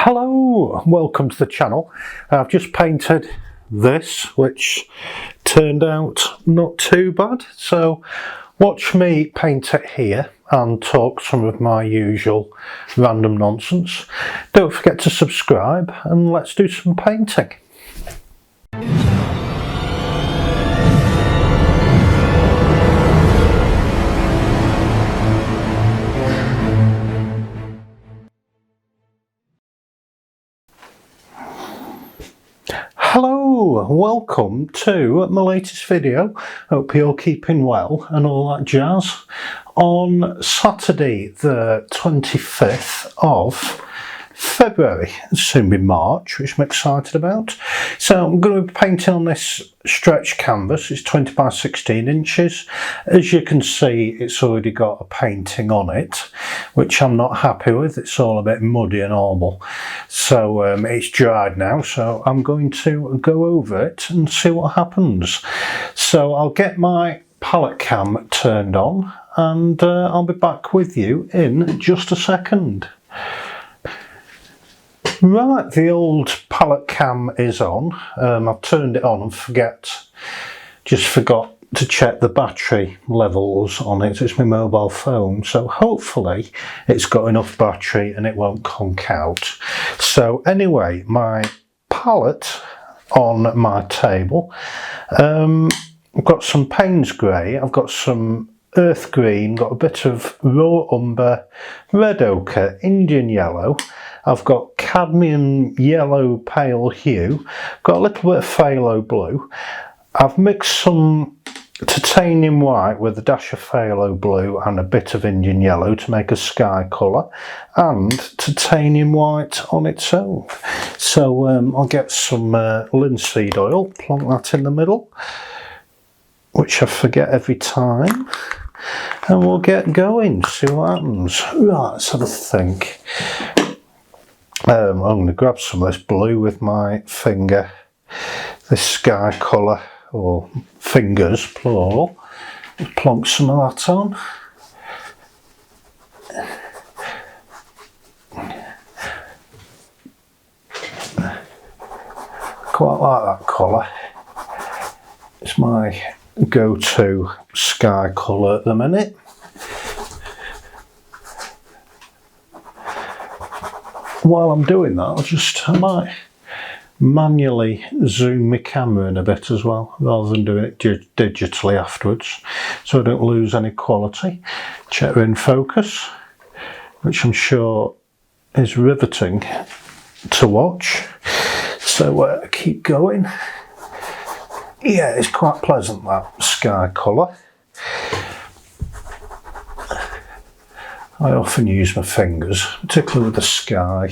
Hello, welcome to the channel. I've just painted this, which turned out not too bad, so watch me paint it here and talk some of my usual random nonsense. Don't forget to subscribe and let's do some painting. Hello, welcome to my latest video. Hope you're keeping well and all that jazz. On Saturday the 25th of February, it'll soon be March, which I'm excited about. So I'm going to be painting on this stretch canvas. It's 20 by 16 inches. As you can see, it's already got a painting on it, which I'm not happy with. It's all a bit muddy and horrible. So it's dried now, so I'm going to go over it and see what happens. So I'll get my palette cam turned on and I'll be back with you in just a second. Right, the old palette cam is on. I've turned it on and just forgot to check the battery levels on it. It's my mobile phone, so hopefully it's got enough battery and it won't conk out. So anyway, my palette on my table. I've got some Payne's grey, I've got some earth green, got a bit of raw umber, red ochre, Indian yellow. I've got cadmium yellow pale hue, got a little bit of phthalo blue. I've mixed some titanium white with a dash of phthalo blue and a bit of Indian yellow to make a sky colour, and titanium white on its own. So I'll get some linseed oil, plonk that in the middle, which I forget every time, and we'll get going, see what happens. Right, let's have a think. I'm going to grab some of this blue with my finger, this sky colour, or fingers plural, plonk some of that on. Quite like that colour. It's my go-to sky colour at the minute. While I'm doing that, I might manually zoom my camera in a bit as well, rather than doing it digitally afterwards, so I don't lose any quality. Check in focus, which I'm sure is riveting to watch. So keep going. Yeah, it's quite pleasant, that sky colour. I often use my fingers, particularly with the sky.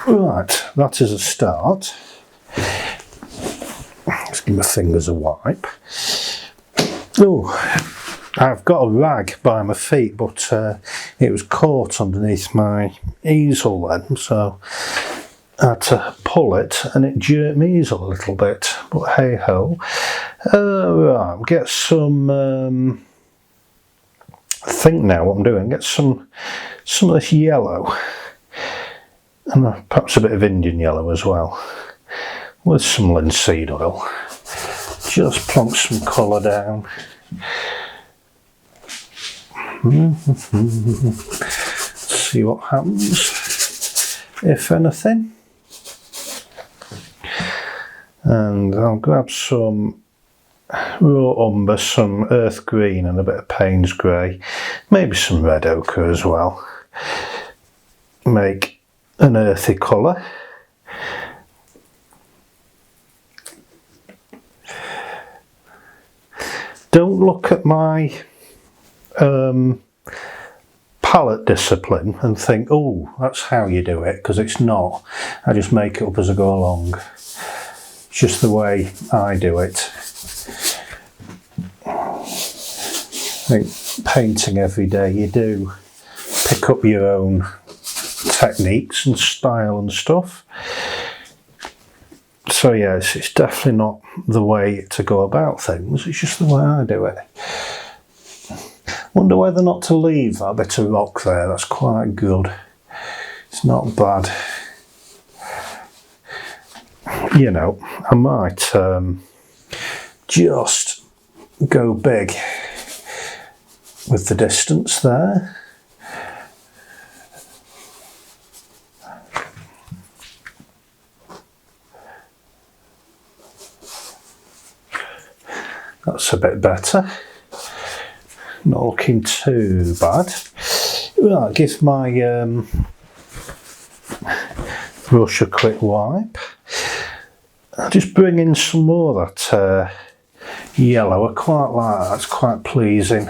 Right, that is a start. Let's give my fingers a wipe. Oh, I've got a rag by my feet, but it was caught underneath my easel then, so I had to pull it and it jerked my easel a little bit, but hey ho. Right, get some, I think now what I'm doing, get some of this yellow, and perhaps a bit of Indian yellow as well, with some linseed oil. Just plonk some colour down. See what happens, if anything. And I'll grab some raw umber, some earth green and a bit of Payne's grey, maybe some red ochre as well. Make an earthy colour. Don't look at my palette discipline and think, oh, that's how you do it, because it's not. I just make it up as I go along. It's just the way I do it. I think painting every day, you do pick up your own techniques and style and stuff. So yes, it's definitely not the way to go about things, it's just the way I do it. Wonder whether not to leave that bit of rock there. That's quite good. It's not bad. You know, I might just go big with the distance there. That's a bit better. Not looking too bad. Right, give my brush a quick wipe. I'll just bring in some more of that yellow. I quite like that, it's quite pleasing.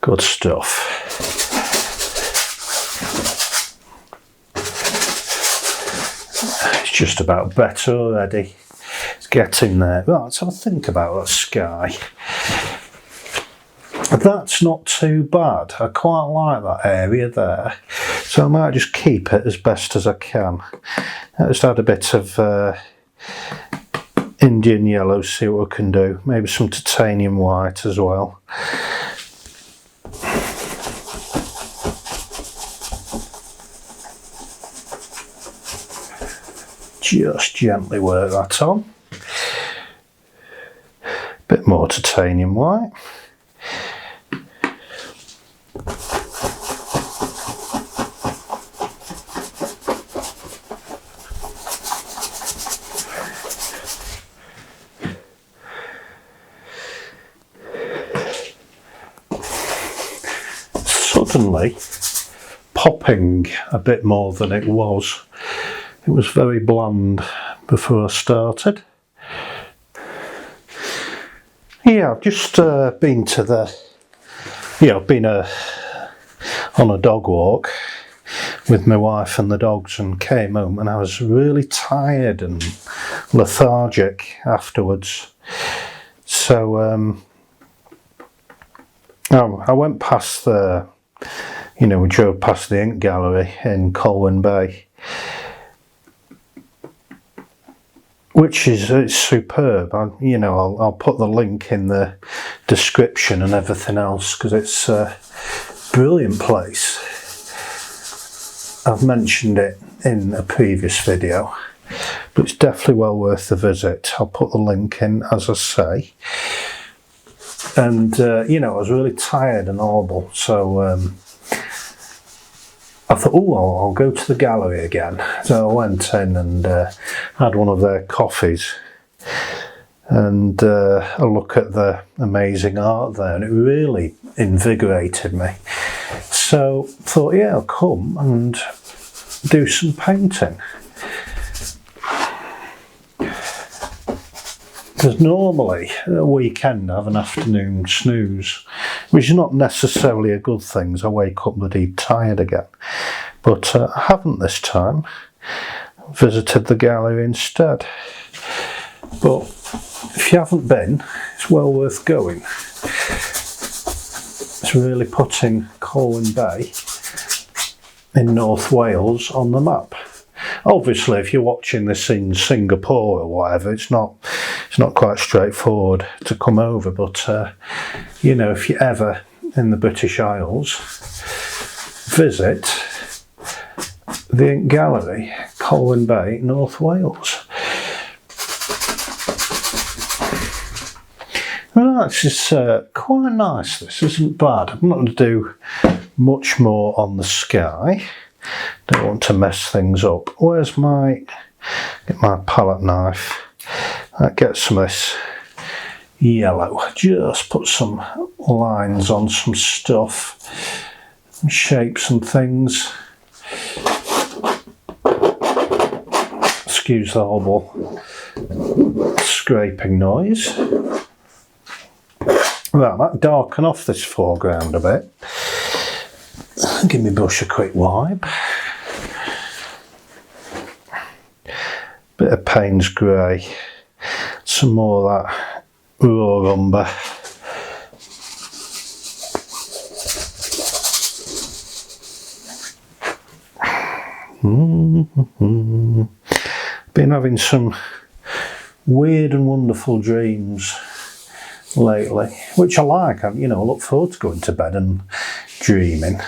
Good stuff. It's just about better already. It's getting there. Right, let's have a think about that sky. That's not too bad. I quite like that area there. So I might just keep it as best as I can. I just add a bit of Indian yellow, see what I can do. Maybe some titanium white as well. Just gently work that on. Bit more titanium white. Suddenly popping a bit more than it was. It was very bland before I started. Yeah, I've just been to the, been on a dog walk with my wife and the dogs, and came home and I was really tired and lethargic afterwards. So I went past the, we drove past the ink gallery in Colwyn Bay, which is it's superb. I'll put the link in the description and everything else, because it's a brilliant place. I've mentioned it in a previous video, but it's definitely well worth the visit. I'll put the link in, as I say. And I was really tired and horrible, so I thought, I'll go to the gallery again. So I went in and had one of their coffees and a look at the amazing art there, and it really invigorated me. So I thought, yeah, I'll come and do some painting. Because normally at a weekend I have an afternoon snooze, which is not necessarily a good thing, as I wake up bloody tired again. But I haven't this time. Visited the gallery instead. But if you haven't been, it's well worth going. It's really putting Colwyn Bay in North Wales on the map. Obviously, if you're watching this in Singapore or whatever, it's not quite straightforward to come over. But if you're ever in the British Isles, visit the Ink Gallery, Colwyn Bay, North Wales. Well, this is quite nice. This isn't bad. I'm not going to do much more on the sky. Don't want to mess things up. Where's get my palette knife? That gets some of this yellow. Just put some lines on some stuff and shapes and things. Excuse the horrible scraping noise. Right, that darken off this foreground a bit. Give me brush a quick wipe. Bit of Payne's grey. Some more of that raw umber. Been having some weird and wonderful dreams lately, which I like. I look forward to going to bed and dreaming.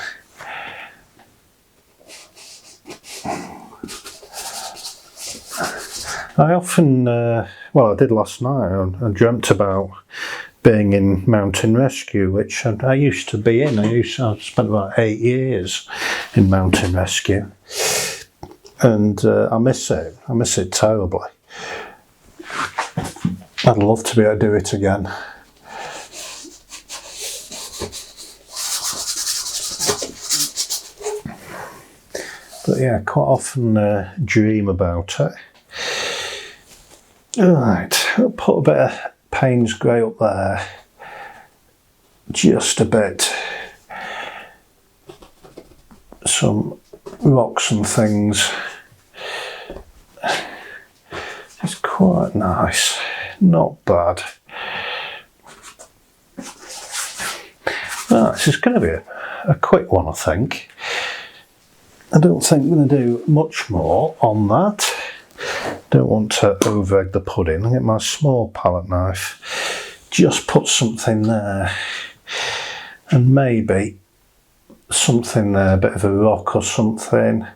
I often, well, I did last night. I dreamt about being in mountain rescue, which I used to be in. I spent about 8 years in mountain rescue, and I miss it. I miss it terribly. I'd love to be able to do it again. But yeah, quite often dream about it. Right, I'll put a bit of Payne's Grey up there, just a bit. Some rocks and things. It's quite nice, not bad. Right, this is going to be a quick one, I think. I don't think I'm going to do much more on that. Don't want to over egg the pudding. I get my small palette knife, just put something there, and maybe something there, a bit of a rock or something.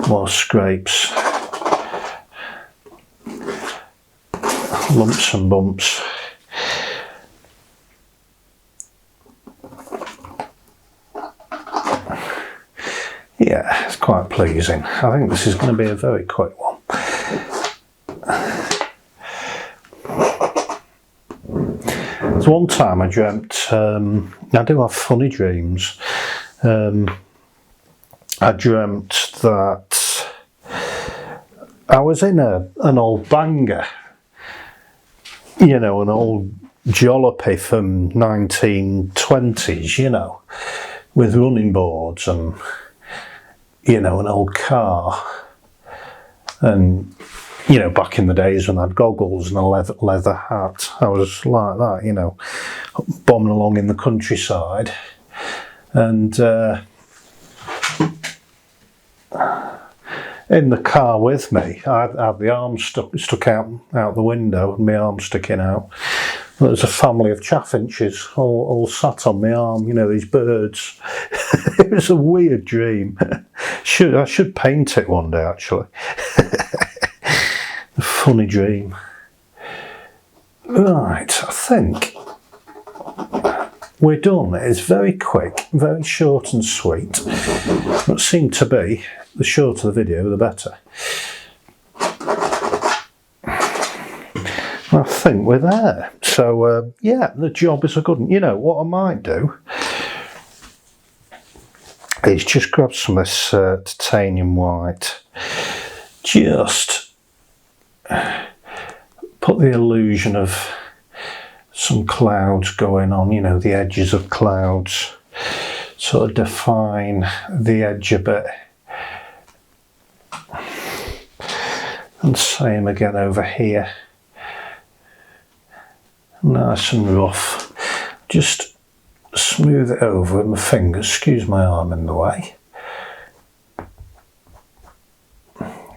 More scrapes, lumps and bumps. Yeah, it's quite pleasing. I think this is going to be a very quick one. So one time I dreamt, I do have funny dreams. I dreamt that I was in an old banger, an old jalopy from 1920s, with running boards and an old car, and back in the days when I had goggles and a leather hat, I was like that, bombing along in the countryside, and in the car with me, I had the arm stuck out the window, and my arm sticking out. There was a family of chaffinches all sat on my arm, these birds. It was a weird dream. I should paint it one day, actually. A funny dream. Right, I think we're done. It's very quick, very short and sweet. It seemed to be, the shorter the video, the better. I think we're there. So, yeah, the job is a good one. What I might do is just grab some of this titanium white, just put the illusion of some clouds going on, the edges of clouds, sort of define the edge a bit. And same again over here. Nice and rough. Just smooth it over with my fingers. Excuse my arm in the way.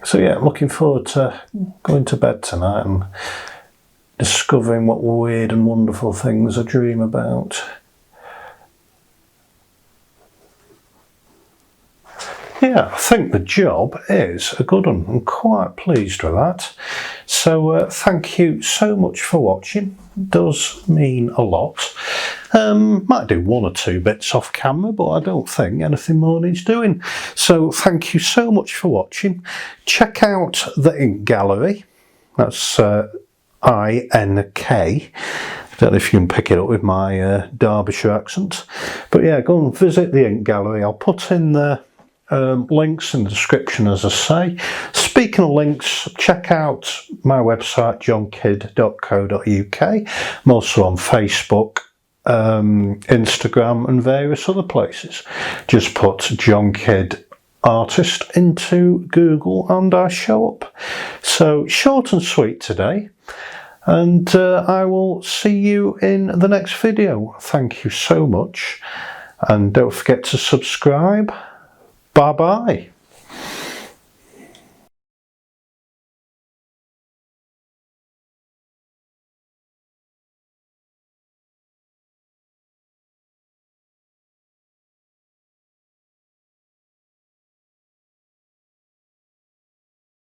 So yeah, I'm looking forward to going to bed tonight and discovering what weird and wonderful things I dream about. Yeah, I think the job is a good one. I'm quite pleased with that. So thank you so much for watching. It does mean a lot. Might do one or two bits off camera, but I don't think anything more needs doing. So thank you so much for watching. Check out the Ink Gallery. That's I-N-K. I don't know if you can pick it up with my Derbyshire accent. But yeah, go and visit the Ink Gallery. I'll put in the links in the description, as I say. Speaking of links, check out my website, jonkidd.co.uk. I'm also on Facebook, Instagram and various other places. Just put Jon Kidd artist into Google and I show up. So short and sweet today. and I will see you in the next video. Thank you so much, and don't forget to subscribe. Bye bye.